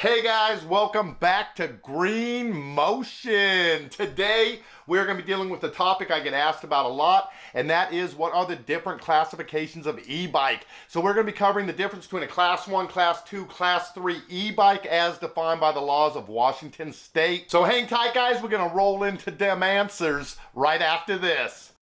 Hey guys, welcome back to GreenMotion. Today, we're going to be dealing with the topic I get asked about a lot, and that is what are the different classifications of e-bike. So we're going to be covering the difference between a Class 1, Class 2, Class 3 e-bike as defined by the laws of Washington State. So hang tight guys, we're going to roll into them answers right after this.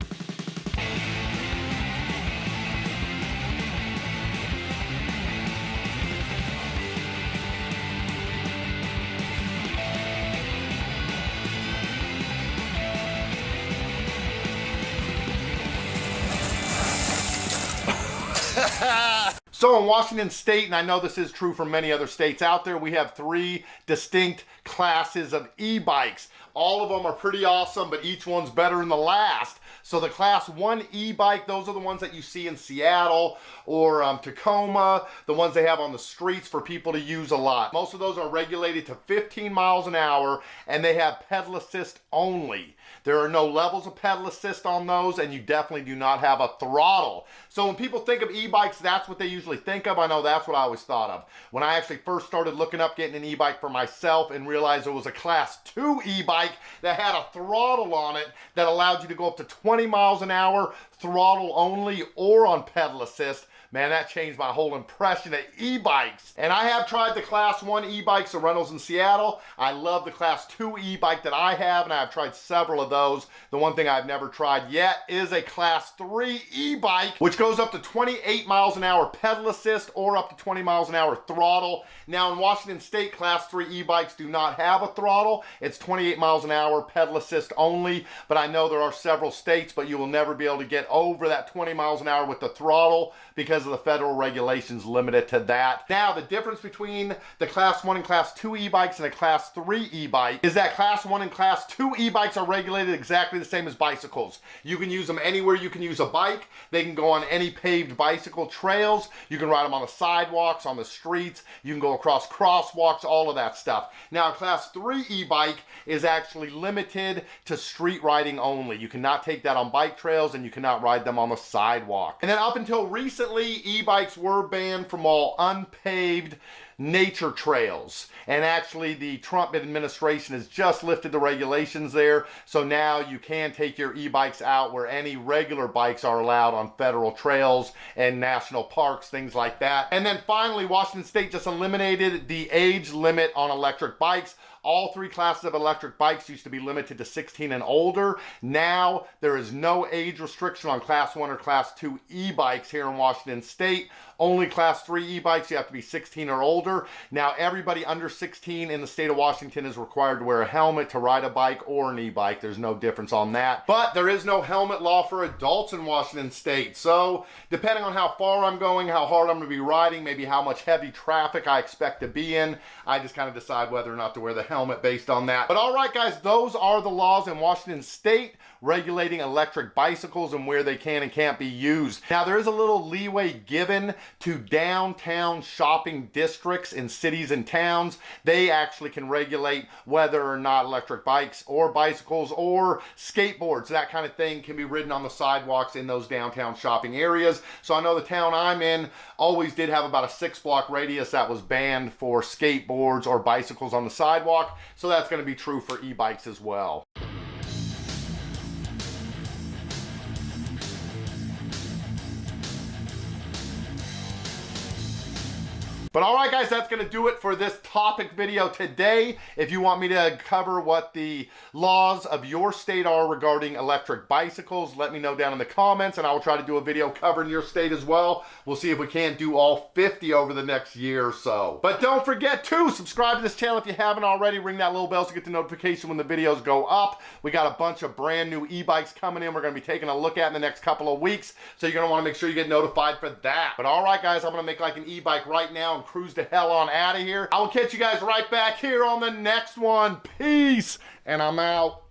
So in Washington State, and I know this is true for many other states out there, we have three distinct classes of e-bikes. All of them are pretty awesome, but each one's better than the last. So the Class 1 e-bike, those are the ones that you see in Seattle or Tacoma, the ones they have on the streets for people to use a lot. Most of those are regulated to 15 miles an hour, and they have pedal assist only. There are no levels of pedal assist on those, and you definitely do not have a throttle. So when people think of e-bikes, that's what they usually think of. I know that's what I always thought of. When I actually first started looking up getting an e-bike for myself and realized there was a Class 2 e-bike that had a throttle on it that allowed you to go up to 20 miles an hour, throttle only, or on pedal assist, man, that changed my whole impression of e-bikes. And I have tried the Class 1 e-bikes, the rentals in Seattle. I love the Class 2 e-bike that I have, and I've tried several of those. The one thing I've never tried yet is a Class 3 e-bike, which goes up to 28 miles an hour pedal assist or up to 20 miles an hour throttle. Now in Washington State, Class 3 e-bikes do not have a throttle. It's 28 miles an hour pedal assist only, but I know there are several states, but you will never be able to get over that 20 miles an hour with the throttle because of the federal regulations limited to that. Now, the difference between the Class 1 and Class 2 e-bikes and a Class 3 e-bike is that Class 1 and Class 2 e-bikes are regulated exactly the same as bicycles. You can use them anywhere you can use a bike. They can go on any paved bicycle trails. You can ride them on the sidewalks, on the streets. You can go across crosswalks, all of that stuff. Now, a Class 3 e-bike is actually limited to street riding only. You cannot take that on bike trails, and you cannot ride them on the sidewalk. And then up until recently, e-bikes were banned from all unpaved nature trails, and actually the Trump administration has just lifted the regulations there, so now you can take your e-bikes out where any regular bikes are allowed on federal trails and national parks, things like that. And then finally, Washington State just eliminated the age limit on electric bikes. All three classes of electric bikes used to be limited to 16 and older. Now, there is no age restriction on Class 1 or Class 2 e-bikes here in Washington State. Only Class 3 e-bikes, you have to be 16 or older. Now, everybody under 16 in the state of Washington is required to wear a helmet to ride a bike or an e-bike. There's no difference on that. But there is no helmet law for adults in Washington State. So, depending on how far I'm going, how hard I'm going to be riding, maybe how much heavy traffic I expect to be in, I just kind of decide whether or not to wear the helmet based on that. But all right, guys, those are the laws in Washington State regulating electric bicycles and where they can and can't be used. Now, there is a little leeway given to downtown shopping districts in cities and towns. They actually can regulate whether or not electric bikes or bicycles or skateboards, that kind of thing, can be ridden on the sidewalks in those downtown shopping areas. So I know the town I'm in always did have about a 6-block radius that was banned for skateboards or bicycles on the sidewalk. So that's going to be true for e-bikes as well. But all right, guys, that's going to do it for this topic video today. If you want me to cover what the laws of your state are regarding electric bicycles, let me know down in the comments, and I will try to do a video covering your state as well. We'll see if we can't do all 50 over the next year or so. But don't forget to subscribe to this channel if you haven't already. Ring that little bell so you get the notification when the videos go up. We got a bunch of brand new e-bikes coming in we're going to be taking a look at in the next couple of weeks, so you're going to want to make sure you get notified for that. But all right, guys, I'm going to make like an e-bike right now and cruise the hell on out of here. I will catch you guys right back here on the next one. Peace, and I'm out.